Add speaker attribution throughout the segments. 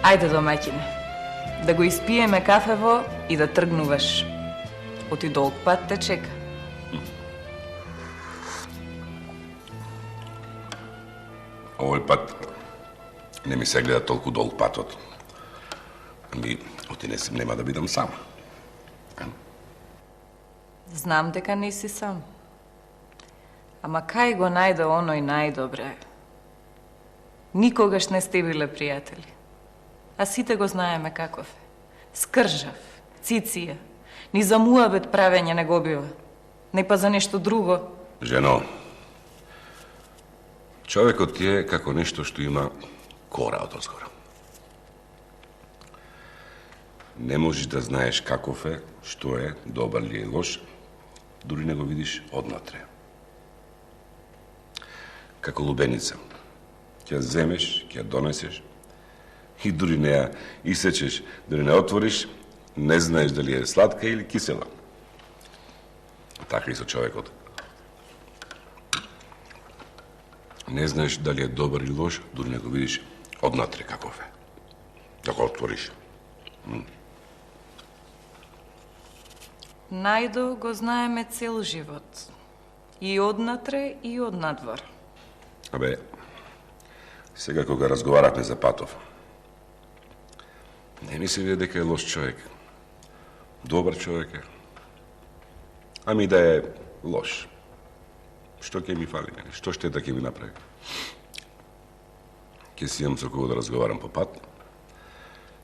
Speaker 1: Ајде, домаќине, да го испиеме кафево и да тргнуваш. Оти долг пат те чека.
Speaker 2: Овој пат не ми се гледа толку долг патот. Ами, отинесем нема да бидам сам.
Speaker 1: Знам дека не си сам. Ама кај го најде оној најдобре? Никогаш не сте биле пријатели. А сите го знаеме каков е. Скржав, циција, ни за муабет правење не го бива. Не па за нешто друго.
Speaker 2: Жено, човекот ти е како нешто што има кора од озгора. Не можеш да знаеш каков е, што е, добар ли е, лош, дури не го видиш однатре. Како лубеница. Ќе ја земеш, ќе ја донесеш и дури не ја исечеш, дури не отвориш, не знаеш дали е сладка или кисела. Така и со човекот. Не знаеш дали е добар или лош, дури не го видиш однатре каков е. Да го отвориш.
Speaker 1: Најдо го знаеме цел живот. И однатре, и однадвор.
Speaker 2: Абе, сега кога разговарахме за Патов, не ми се види дека е лош човек. Добар човек е. Ами да е лош. Што ќе ми фали, нели? Што ще да ќе ми направи? Ќе си имам со кого да разговарам по пат.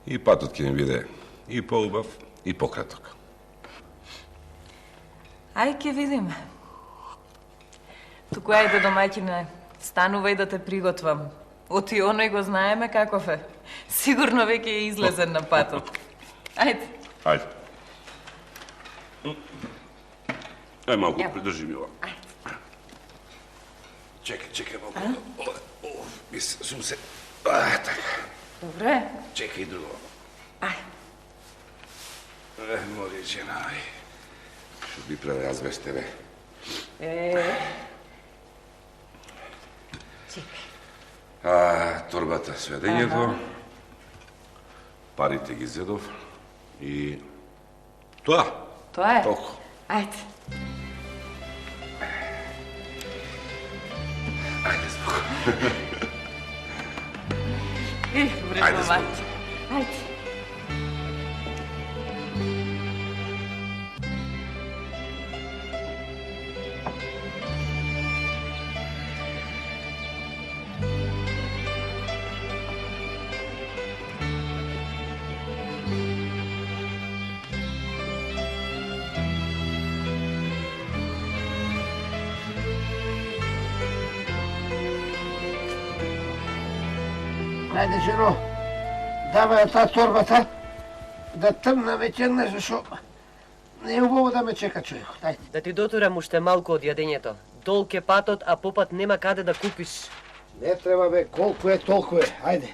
Speaker 2: И патот ќе ми биде и поубав, и пократок.
Speaker 1: Ај, ќе видиме. Туку ајде, домаќине, станувај да те приготвам. Оти оној го знаеме каков е. Сигурно веќе е излезен на патот. Ајде.
Speaker 2: Ајде. Ај малку, придржи ми ова. Чекај малку. Сум се... Така.
Speaker 1: Добре.
Speaker 2: Чекај друго.
Speaker 1: Ај.
Speaker 2: Моли жена, ај. Што би превез без тебе?
Speaker 1: Чекај.
Speaker 2: Торбата сведењето, парите ги зедов и... Тоа.
Speaker 1: Тоа е?
Speaker 2: Толку.
Speaker 1: Ајде.
Speaker 2: Ајде, споко.
Speaker 1: Добре,
Speaker 2: Ајде,
Speaker 1: домаќи. Ајде.
Speaker 3: Ајде, жено, давај ја таа торбата, да тргнаме ќеднаш, зашо не е убаво да ме чека човекот. Ајде.
Speaker 4: Да ти дотурам уште малку од јадењето. Долг е патот, а попат нема каде да купиш.
Speaker 3: Не треба бе, колку е, толку е. Ајде.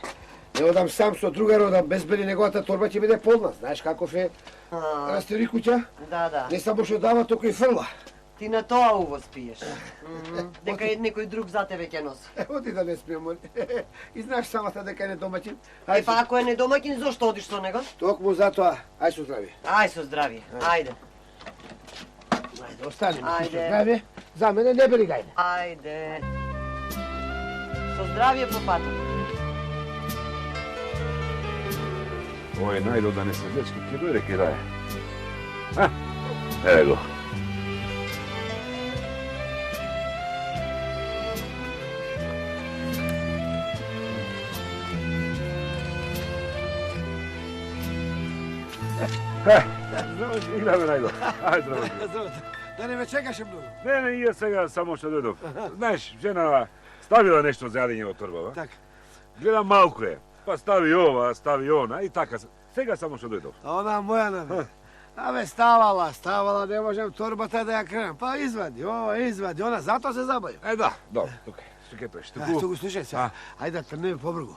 Speaker 3: Не одам сам со другаро да безбери неговата торба ќе биде полна. Знаеш каков е растери куќа?
Speaker 4: Да.
Speaker 3: Не само што дава, току и фрла.
Speaker 4: Ти на тоа увоз пиеш. Дека некој друг за тебе ќе носи.
Speaker 3: Оди да не спием, моли. И знаеш самата дека не домаќин.
Speaker 4: Па ако е недомаќин, зошто одиш со него?
Speaker 3: Токму затоа. Ај со здравје.
Speaker 4: Ај со здравје. Ајде.
Speaker 3: Ајде, остани ми со
Speaker 4: Ајде.
Speaker 3: здравје. За мене не бери гајде.
Speaker 4: Ајде. Со здравје по патот.
Speaker 2: Овој најдо да не се дечки, ќе дојде ке дае. Еве го. Играме најдо. Ајде, здраво.
Speaker 3: Да не ме чекаше многу.
Speaker 2: Не, ја сега само што дојдов. Знаеш, жена ставила нешто за јадење во торбава.
Speaker 3: Така.
Speaker 2: Гледам малку е. Па стави ова, стави она и така. Сега само што дојдов.
Speaker 3: Она моја на. Абе, ставала, не можем торбата да ја кренем. Па извади, ова, извади, она, затоа се забави.
Speaker 2: Да, добро, тука. Што ќе правиш?
Speaker 3: Туку, слушај се, ајде да трнеме побргу.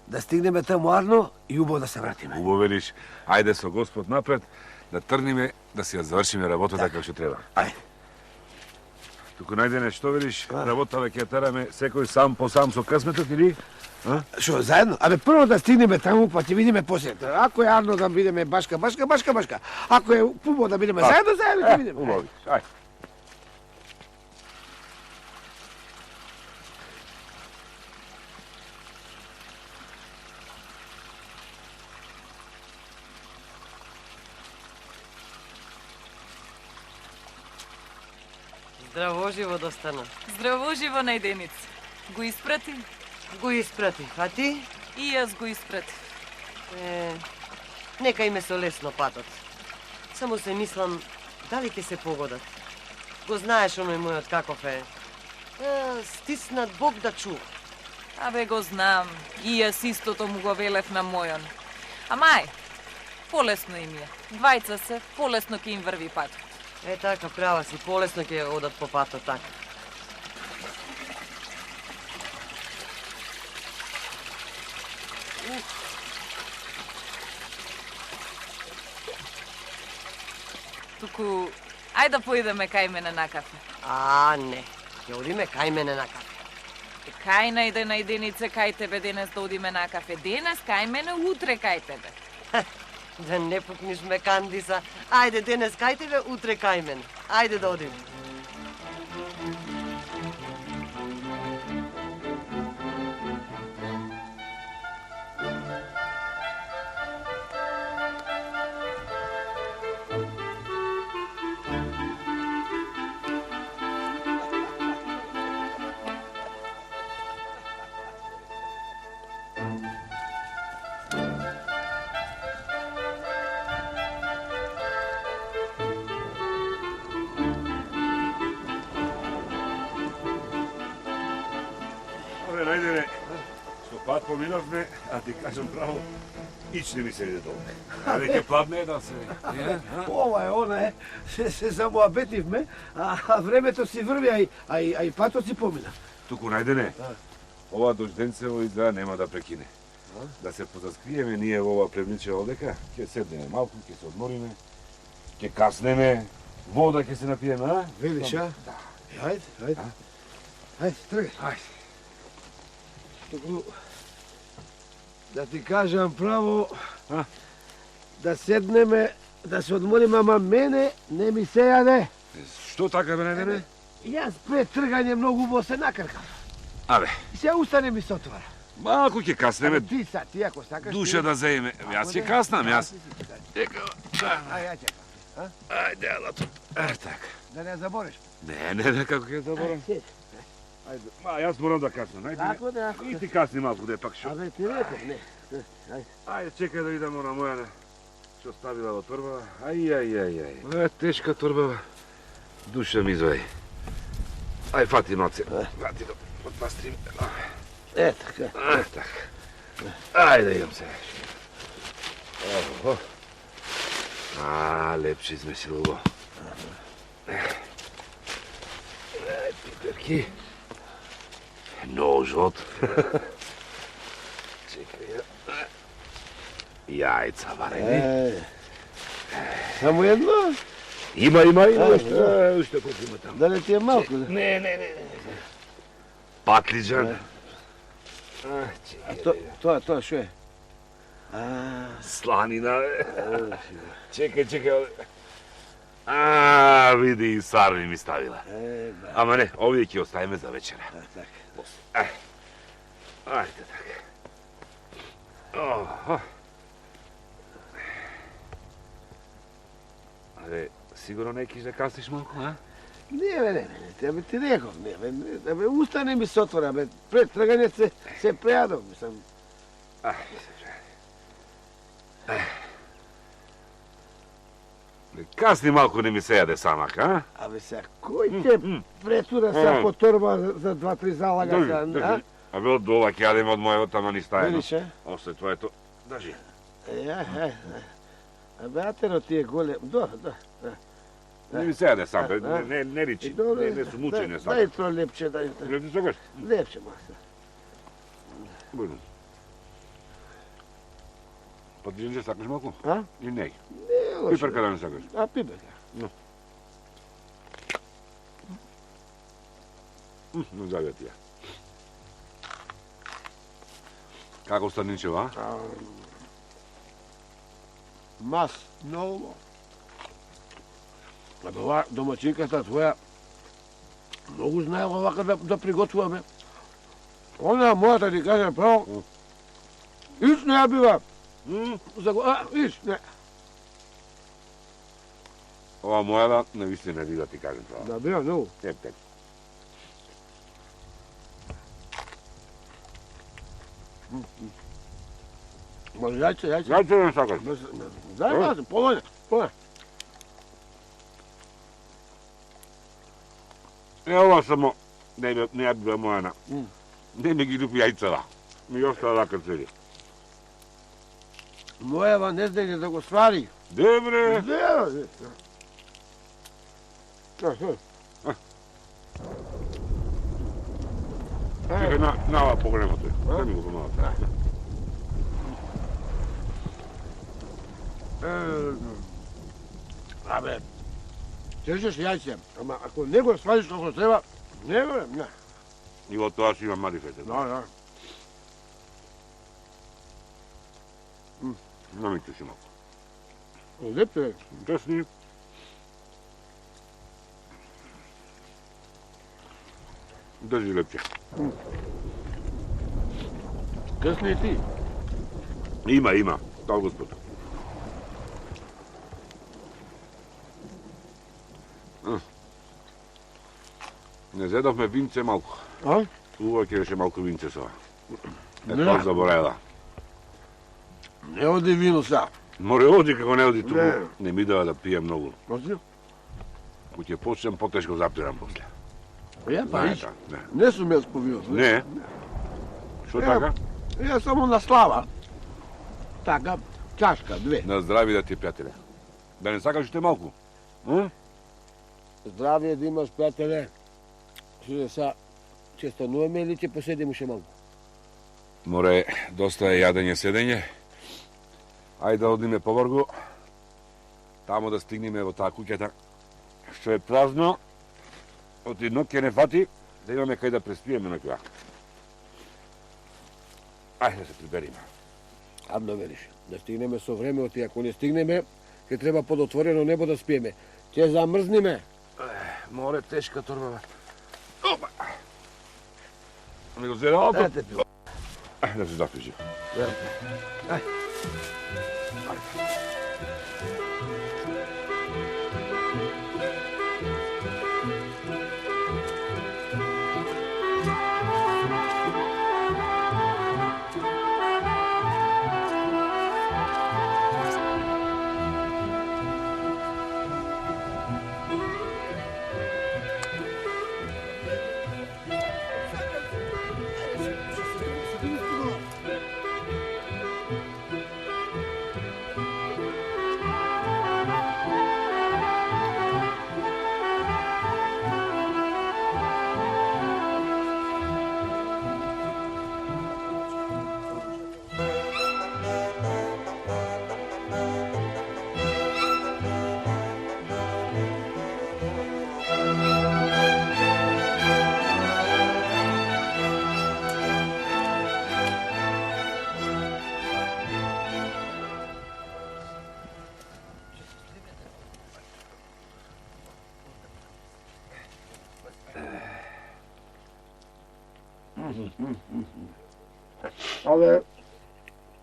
Speaker 3: Да стигнеме таму арно и убаво да се вратиме.
Speaker 2: Убаво велиш, ајде со Господ напред, да тргнеме, да си ја завршиме работата како што треба.
Speaker 3: Ајде.
Speaker 2: Туку најдене, што видиш, работа ќе тераме секој сам по сам со късметот или?
Speaker 3: Што, заедно? Абе, прво да стигнеме таму, па ќе видиме после. Ако е арно да бидеме башка. Ако е пубо да бидеме заедно ќе видиме.
Speaker 2: Убави, ај.
Speaker 4: Здраво живо достана.
Speaker 1: Здраво живо најдениц. Го испрати?
Speaker 4: Го испрати, а ти?
Speaker 1: И јас го испрати.
Speaker 4: Нека име со лесно патот. Само се мислам, дали ќе се погодат. Го знаеш оној мојот каков е. Стиснат Бог да чува.
Speaker 1: Абе го знам. И јас истото му го велев на мојон. Амај, полесно им е. Двајца се, полесно ќе им врви патот.
Speaker 4: Така, права си, полесно ќе одат по патот, така.
Speaker 1: Туку, ајде да поидеме кај мене на кафе.
Speaker 4: Не. Ќе одиме кај мене на кафе.
Speaker 1: Кај најде најденице кај тебе денес да одиме на кафе. Денес кај мене, утре кај тебе.
Speaker 4: Да не пукниш ме, Кандиса. Ајде денес кај тебе, утре кај мене. Ајде да одиме.
Speaker 2: Најдене, што пат поминавме, а ти кажам право, ич не ми се иде долу. А веќе пладне да се...
Speaker 3: Ова е, она е. Се замоабетивме, а времето си врви, а и патот си помина.
Speaker 2: Туку најдене, ова дожденцево изгледа нема да прекине. Да се позаскриеме ние во ова превниче одека, ќе седнеме малку, ќе се одмориме, ќе каснеме, вода ќе се напиеме, а?
Speaker 3: Велиш, а?
Speaker 2: Да.
Speaker 3: Ајде. Ајде, тргај.
Speaker 2: Ајде.
Speaker 3: Туку, да ти кажам право, да седнеме, да се одмориме, ама мене не ми се јаде.
Speaker 2: Што така бе најдене?
Speaker 3: Јас пред тргање многу убаво се накркав.
Speaker 2: Абе,
Speaker 3: И сега устане ми се отвара.
Speaker 2: малку ќе каснеме,
Speaker 3: Ти ако сакаш...
Speaker 2: душа да заеме. Јас ќе каснам, јас.
Speaker 3: Ај, чекам.
Speaker 2: Ајде, алато. Така.
Speaker 3: Да не забориш.
Speaker 2: Не, како ќе заборам.
Speaker 3: Ајде.
Speaker 2: Јас морам да каснам,
Speaker 3: Тако, да.
Speaker 2: И ти касни малку, де пак шо.
Speaker 3: Абе, ти реков, не. Ајде.
Speaker 2: Ајде, чекај да видам она моја што ставила во торбава. Ај. Тешка торбава. Душа ми извај. Ај, фати малце. Фати да подпастрим.
Speaker 3: Така.
Speaker 2: Така. Ајде, идам се. Лепше измесило го. Пиперки. Ножот. Чекај. Јајца варени.
Speaker 3: Само едно?
Speaker 2: Има и уште колку има таму.
Speaker 3: Дали ти е малку?
Speaker 2: Не. Патлиџан.
Speaker 3: Тоа шо е?
Speaker 2: Сланина. Чекај. Види и сарми ми ставила. Ама не, овие ќе оставиме за вечера. Ајде така. Абе, сигурно не киш да касниш малку, а?
Speaker 3: Не, тебе ти реков, не, устане ми се отвора, пред тргање се прејадов, мислам.
Speaker 2: Касни малку не ми се јаде самак, а?
Speaker 3: Абе сега, кој те претура са по торба за 2-3 залага са,
Speaker 2: Абе, од ова ќе јадеме од мојот, ама ни стајно.
Speaker 3: Видиш, е?
Speaker 2: Още твоето. Дажи.
Speaker 3: Абе, атеро ти е голем, да.
Speaker 2: Не ми се јаде сам, не ричи. Не су мучени сам.
Speaker 3: Дај то лепче, дај.
Speaker 2: Лепче сакаш?
Speaker 3: Лепче, маса.
Speaker 2: Бујно. Патлиџанче сакаш малку?
Speaker 3: А?
Speaker 2: Или не?
Speaker 3: Не, лошо.
Speaker 2: Пиперка да не сакаш?
Speaker 3: А, пиперка.
Speaker 2: Здравје ти ја. Како Станичева, а?
Speaker 3: Мас, много. Абе, ова домачинката твоја многу знае овака да приготвуваме. Она мојата ти каже право, иш не ја бива. Иш, не.
Speaker 2: Ова мојава, навистина да ти кажем право.
Speaker 3: Да бива многу.
Speaker 2: Тек.
Speaker 3: Може, јајце.
Speaker 2: Јајце не сакаш.
Speaker 3: Дај, полоне.
Speaker 2: Ова само не ја бива мојана. Не ми ги лупи јајцава. Ми остава така цели.
Speaker 3: Мојава не знае да го свари.
Speaker 2: Добре. Чекај на ова поголемото. Да ми го помагате.
Speaker 3: Абе, чешеш јајце, ама ако не го свариш како треба, не бе, не.
Speaker 2: И во тоа си има марифете.
Speaker 3: Да.
Speaker 2: Намите си малко.
Speaker 3: Лепо е.
Speaker 2: Тесни. Држи лепче.
Speaker 3: Късни ти.
Speaker 2: Има. Дал Господ. Не зедовме винце малку.
Speaker 3: А?
Speaker 2: Ува ќе беше малку винце со.
Speaker 3: Не.
Speaker 2: Тоа заборавила.
Speaker 3: Не оди вино са.
Speaker 2: Море оди како не оди туку.
Speaker 3: Не.
Speaker 2: Не ми дава да пијам многу.
Speaker 3: Оди?
Speaker 2: Ку ќе почнем потешко запирам после.
Speaker 3: Ја па иш.
Speaker 2: Не.
Speaker 3: Не сум јас повино.
Speaker 2: Не. Што така?
Speaker 3: Ја само на слава. Така, чашка, две.
Speaker 2: На здрави да ти пријателе. Да не сакаш уште малку?
Speaker 3: Здравие да имаш, пријателе. Са, ќе стануваме или ќе поседим уште малку?
Speaker 2: Море, доста е јадење, седење. Ајде да одиме повргу. Тамо да стигнеме во таа куќата, што е празно. Од едно ќе не фати, да имаме кај да преспиеме на која. Ајде да се прибериме.
Speaker 3: Адно велиш, да стигнеме со време, оти ако не стигнеме, ќе треба под отворено небо да спиеме. Ќе замрзниме.
Speaker 2: Море, тешка торба. Опа! Не го зеда опа?
Speaker 3: Ете пил.
Speaker 2: Да се запижи.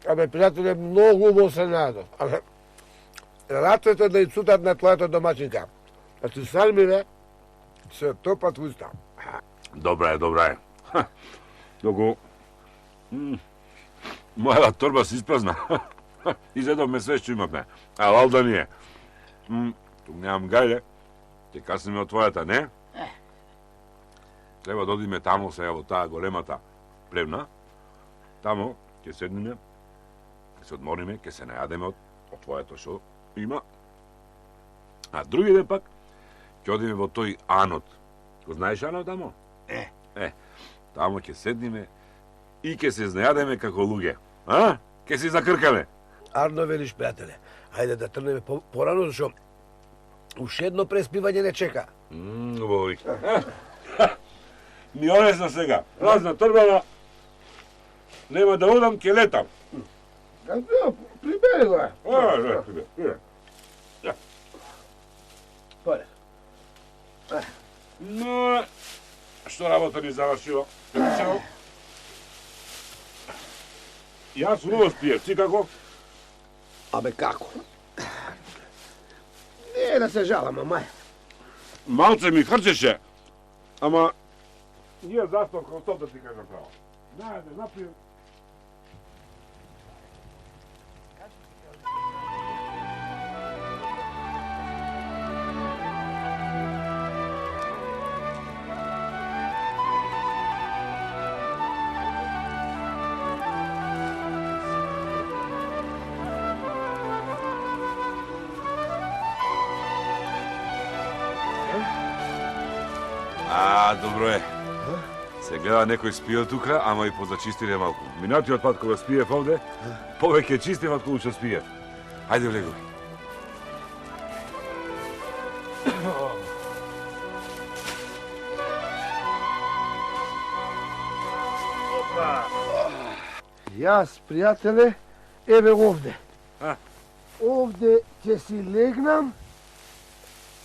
Speaker 3: Абе, пријателе, многу убаво се најдов. Абе, рацете да и цутат на твојата домачинка. А ти сармиве се топат в уста.
Speaker 2: Добра е. Доку мојава торба се испразна. Изедовме све што имавме. А валда ние. Тук немам гајле. Ќе каснеме од твојата, не? Треба да одиме тамо сега во таа големата плевна. Тамо ќе седнеме, ќе се одмориме, ќе се најадеме од твоето што има. А други ден пак ќе одиме во тој Анот. Го знаеш Анот тамо? Тамо ќе седниме и ќе се знајадеме како луѓе. Ќе се закркаме.
Speaker 3: Арно велиш, пријателе. Ајде да трнеме порано, зашо уште едно преспивање не чека.
Speaker 2: Убаво. Ми онесна сега. Празна торбава. Нема да одам, ке летам.
Speaker 3: Прибери го, е. Поред.
Speaker 2: Но, што работа ни завршила? Причао? Јас убаво спиев, ти како?
Speaker 3: Абе, како? Не е да се жалам, ама
Speaker 2: Малце ми хрчеше, ама ние заспав кон стоп да ти кажам право. Најде, напиjem. Добро е. Се гледа некој спиел тука, ама и позачистиле малку. Минатиот пат кога спиев овде, повеќе чистив од кога што спиев. Ајде влегови.
Speaker 3: Јас, пријателе, еве овде.
Speaker 2: А?
Speaker 3: Овде ќе си легнам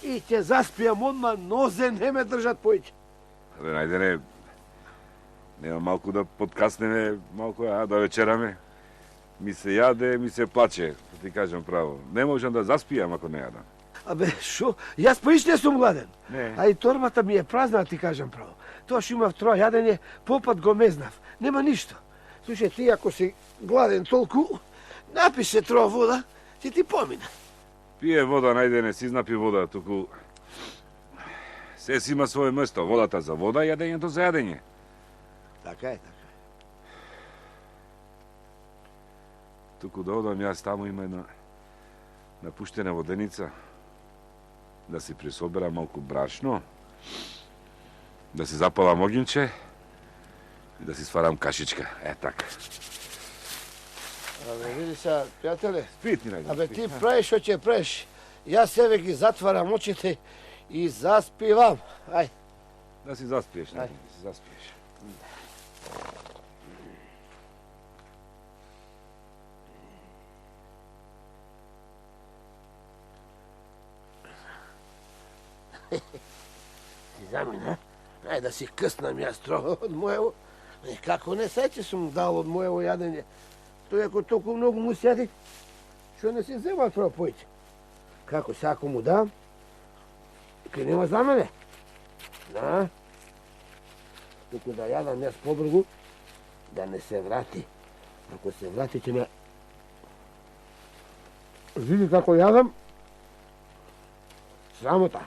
Speaker 3: и ќе заспијам одма, нозе не ме држат поиќе.
Speaker 2: Абе, најде нема малку да подкаснеме, малку, да вечераме. Ми се јаде, ми се плаче, да ти кажам право. Не можам да заспијам ако не јадам.
Speaker 3: Абе, шо? Јас поише сум гладен.
Speaker 2: Не.
Speaker 3: А и торбата ми е празна, да ти кажам право. Тоа што имав троа јадење, попат го мезнав. Нема ништо. Слушај, ти ако си гладен толку, напи се троа вода, ќе ти помине.
Speaker 2: Пие вода, најде не си знапи вода, туку... Се си има своје место, водата за вода, јадењето за јадење.
Speaker 3: Така е, така.
Speaker 2: Туку да одам јас таму има една напуштена воденица, да си присоберам малку брашно, да си запалам огинче и да си сварам кашичка. Е, така.
Speaker 3: Абе, види сега, пријателе,
Speaker 2: Спит ни најде.
Speaker 3: абе ти правиш што ќе правиш. Јас себе ги затварам очите и заспивам. Ај.
Speaker 2: Да си заспиеш, најде, да си заспиеш.
Speaker 3: Ти замина, ај да си къснам јас троа од моево. Како не се че сум дал од моево јадење. Тој ако толку многу му сјади, што не си зема троа појќе. Како се ако му дам, ке нема за мене. Да? Туку да јадам јас побргу, да не се врати. Ако се врати, ќе ме... Види како јадам, срамота.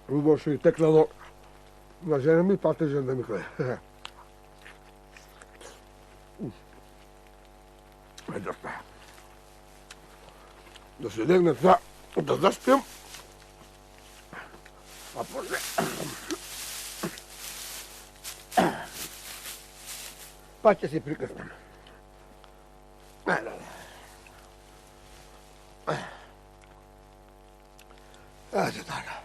Speaker 3: Убаво што и теклало на жена ми, патежен да ми кле. Да се легне това, да заспием, а после... Пак ќе си прикрснем. Ајде така.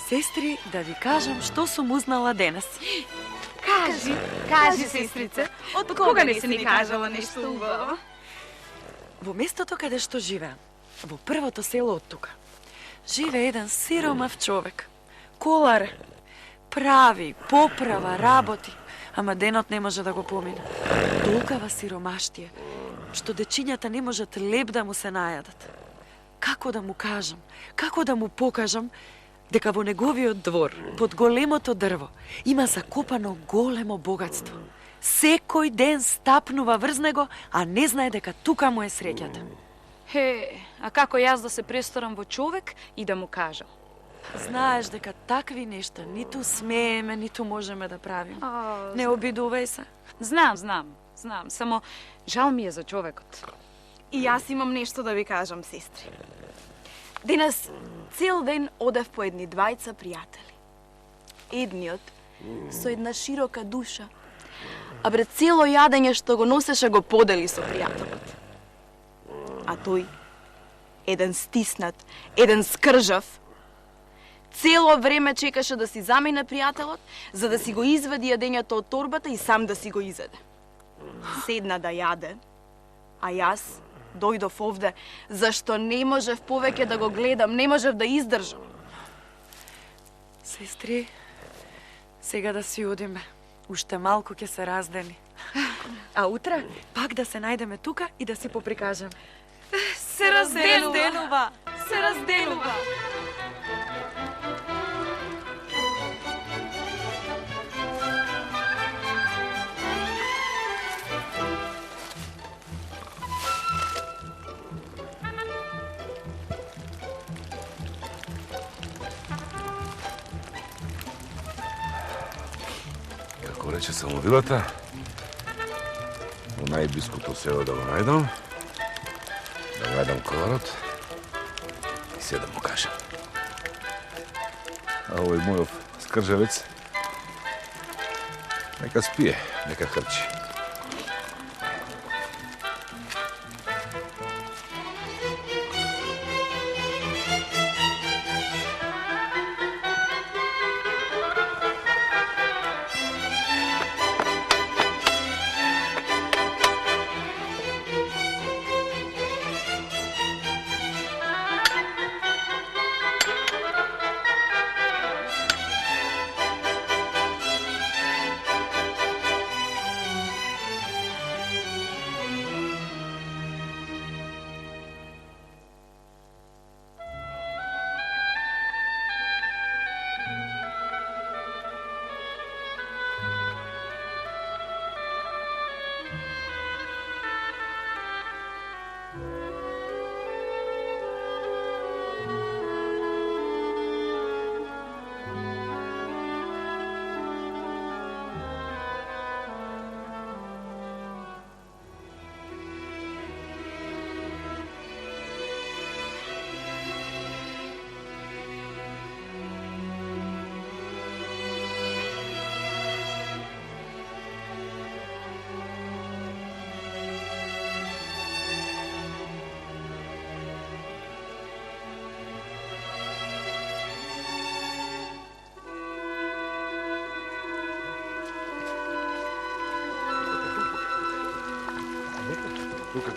Speaker 5: Сестри, да ви кажам што сум узнала денес.
Speaker 6: Кажи, сестрица, од кога не се ни кажала нешто убаво?
Speaker 5: Во местото каде што живеам, во првото село од тука, живее еден сиромав човек. Колар, прави, поправа, работи, ама денот не може да го помине. Толкава сиромаштие, што дечињата не можат леп да му се најадат. Како да му кажам, како да му покажам дека во неговиот двор, под големото дрво, има закопано големо богатство. Секој ден стапнува врз него, а не знае дека тука му е среќата.
Speaker 6: А како јас да се престорам во човек и да му кажам?
Speaker 5: Знаеш дека такви нешта ниту смееме, ниту можеме да правиме. Не обидувај се.
Speaker 6: Знам. Само жал ми е за човекот.
Speaker 7: И јас имам нешто да ви кажам, сестри. Денес цел ден одев по едни двајца пријатели. Едниот со една широка душа, а пред цело јадење што го носеше го подели со пријателот. А тој, еден стиснат, еден скржав, цело време чекаше да си замине пријателот, за да си го извади јадењето од торбата и сам да си го изеде. Седна да јаде, а јас дојдов овде, зашто не можев повеќе да го гледам, не можев да издржам.
Speaker 5: Сестри, сега да си одиме. Уште малку ќе се раздени. А утре пак да се најдеме тука и да си поприкажеме.
Speaker 6: Се разделува.
Speaker 2: Како рече самовилата, во најблиското село да го најдам, да го најдам коларот и се да му кажам. А овој мојов скржавец нека спие, нека хрчи. Тука.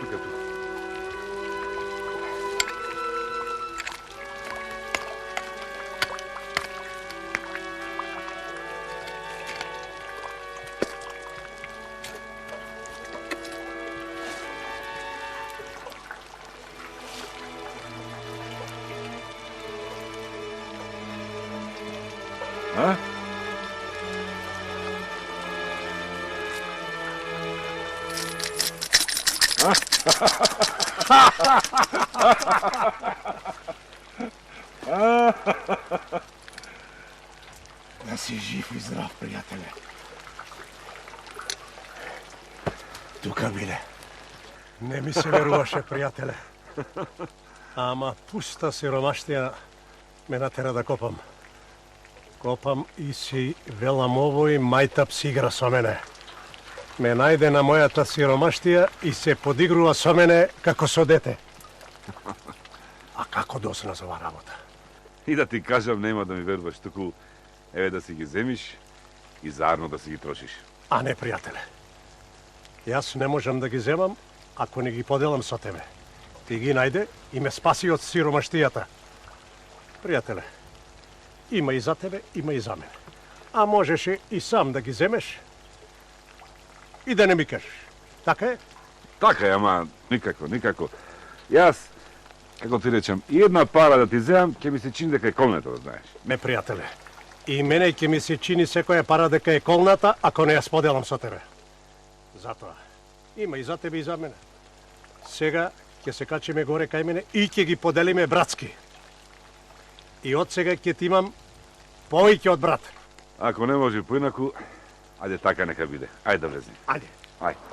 Speaker 2: А?
Speaker 3: Да си жив и здрав, пријателе. Тука биле.
Speaker 8: Не ми се веруваше, пријателе. Ама пуста сиромаштија ме натера да копам. Копам и си велам овој мајтап си игра со мене. Ме најде на мојата сиромаштија и се подигрува со мене како со дете. А како досна за ова работа?
Speaker 2: И да ти кажам, нема да ми веруваш, туку еве да си ги земиш и заедно да си ги трошиш.
Speaker 8: А не, пријателе. Јас не можам да ги земам ако не ги поделам со тебе. Ти ги најде и ме спаси од сиромаштијата. Пријателе, има и за тебе, има и за мене. А можеше и сам да ги земеш и да не ми кажеш. Така е?
Speaker 2: Така е, ама никако. Јас, како ти речам, и една пара да ти земам, ќе ми се чини дека е колната, да знаеш.
Speaker 8: Не, пријателе. И мене ќе ми се чини секоја пара дека е колната, ако не ја споделам со тебе. Затоа, има и за тебе и за мене. Сега ќе се качиме горе кај мене и ќе ги поделиме братски. И од сега ќе ти имам повеќе од брат.
Speaker 2: Ако не може поинаку, ајде така нека биде. Ајде да влезни.
Speaker 8: Ајде.
Speaker 2: Ајде.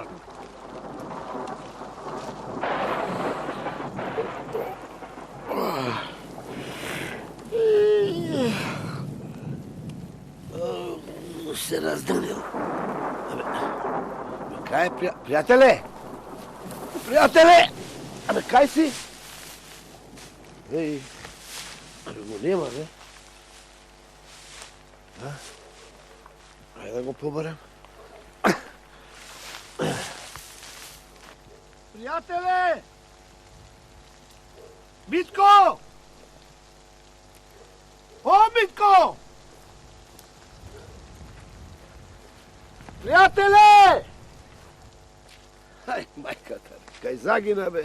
Speaker 3: Се разданил. Кај пријателе? Пријателе! Абе, кај си? Еј, го нема, бе. Ајде да го побарам. Пријателе! Митко! О, Митко! Пријателе! Ај, мајката, кај загина, бе.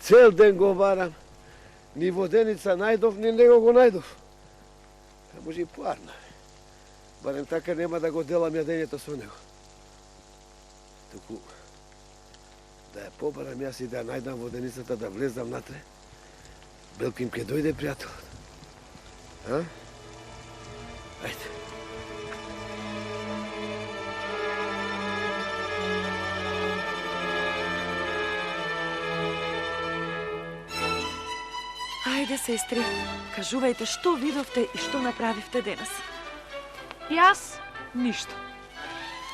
Speaker 3: Цел ден го барам. Ни воденица најдов, ни него го најдов. А може и поарна. Барем така нема да го делам јадењето со него. Туку, да ја побарам јас и да ја најдам воденицата, да влезам натре. Белким ке дојде пријателот. А? Ајде.
Speaker 5: Ајде, сестри, кажувајте што видовте и што направивте денес.
Speaker 6: Јас ништо.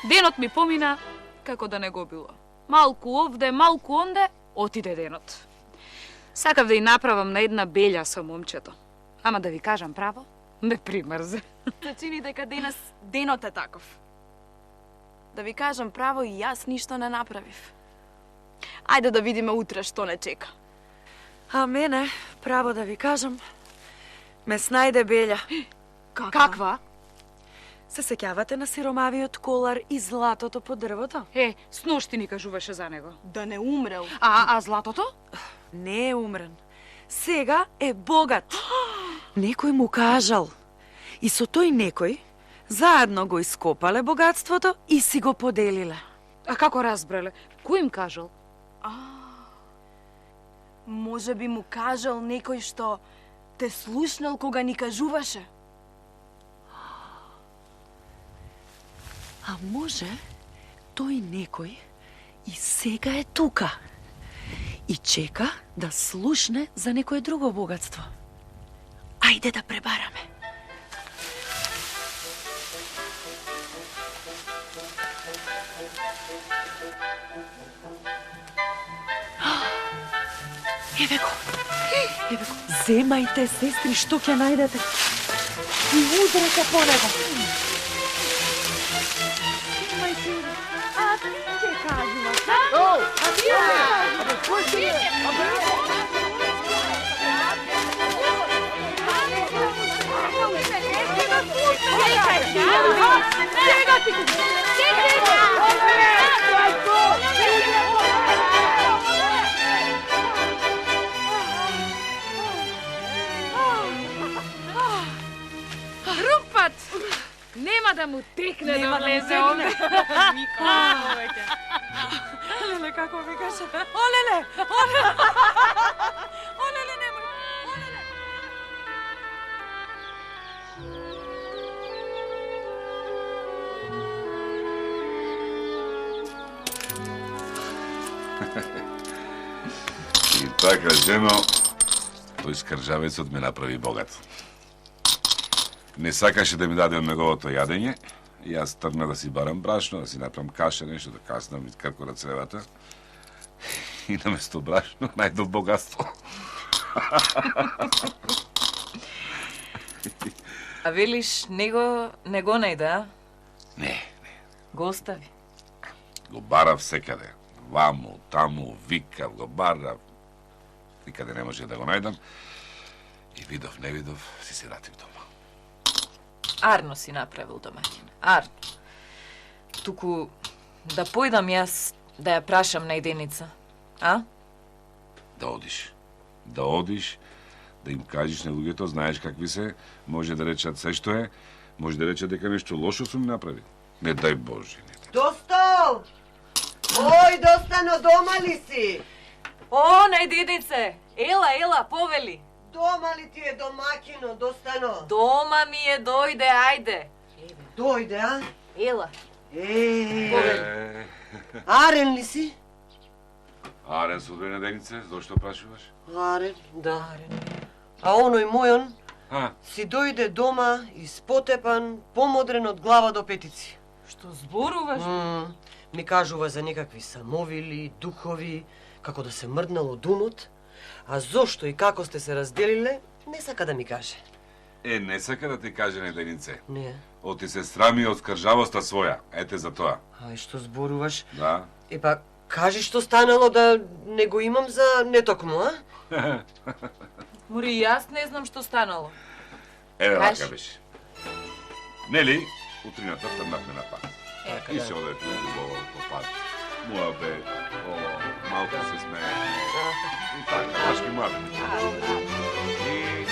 Speaker 6: Денот ми помина како да не го било. Малку овде, малку онде, отиде денот. Сакав да ја направам на една белја со момчето. Ама да ви кажам право, ме примрзе.
Speaker 7: Се чини дека денес денот е таков. Да ви кажам право, и јас ништо не направив. Ајде да видиме утре што не чека.
Speaker 5: А мене, право да ви кажам, ме снајде белја.
Speaker 6: Каква?
Speaker 5: Се сеќавате на сиромавиот колар и златото по дрвото?
Speaker 6: Сношти ни кажуваше за него.
Speaker 7: Да не умрел.
Speaker 6: А златото?
Speaker 5: Не е умрен. Сега е богат. Некој му кажал. И со тој некој заедно го ископале богатството и си го поделиле.
Speaker 6: А како разбрале? Кој им кажал?
Speaker 7: Може би му кажал некој што те слушнал кога ни кажуваше.
Speaker 5: А може тој некој и сега е тука и чека да слушне за некое друго богатство. Ајде да пребараме. Еве го. Еве го. Земајте, сестри, што ќе најдете. И удрете по него. Земајте. А ти ќе кажуваш,
Speaker 6: Рупат! Нема да му текне да влезе овде.
Speaker 5: Олеле, како викаше? Олеле! Олеле! Олеле, немој! Олеле!
Speaker 2: И така, жено, тој скржавецот ме направи богат. Не сакаше да ми даде од неговото јадење, и јас тргна да си барам брашно, да си направам каша, нешто да каснам и како на цревата. И наместо брашно најдов богатство.
Speaker 1: А велиш, него не го најде, а?
Speaker 2: Не,
Speaker 1: Го остави.
Speaker 2: го барав секаде. Ваму, таму, викав, го барав. Никаде не може да го најдам. И видов, не видов, си се вратив дома.
Speaker 1: Арно си направил, домаќин. Арно. Туку да појдам јас да ја прашам најденица, а?
Speaker 2: Да одиш. Да одиш, да им кажеш на луѓето, знаеш какви се, може да речат се што е, може да речат дека нешто лошо сум направил. Не дај Боже, не дај.
Speaker 4: Достал! Ој, Достано, дома ли си?
Speaker 1: О, најдидице! Ела, повели!
Speaker 4: Дома ли ти е домакино, достано?
Speaker 1: Дома ми е, дојде, ајде!
Speaker 4: Дојде, а?
Speaker 1: Ела!
Speaker 4: Арен ли си?
Speaker 2: Арен со две неденице, зошто прашуваш?
Speaker 4: Арен, да. А оној мојон
Speaker 2: А,
Speaker 4: си дојде дома испотепан, помодрен од глава до петици.
Speaker 1: Што зборуваш?
Speaker 4: Ми кажува за некакви самовили, духови, како да се мрднало думот, а зошто и како сте се разделиле, не сака да ми каже.
Speaker 2: не сака да ти каже неденице.
Speaker 4: Не.
Speaker 2: Оти се срами од скржавоста своја, ете за тоа.
Speaker 4: Ај, што зборуваш?
Speaker 2: Да.
Speaker 4: Епа, кажи што станало да не го имам за нетокму, а?
Speaker 1: Мори, јас не знам што станало.
Speaker 2: Еве
Speaker 1: Кажи.
Speaker 2: вака беше. Нели, утрината трнавме на пат. И се оде убаво по пат. Муа бе, малко се смее. И така, башки млади. И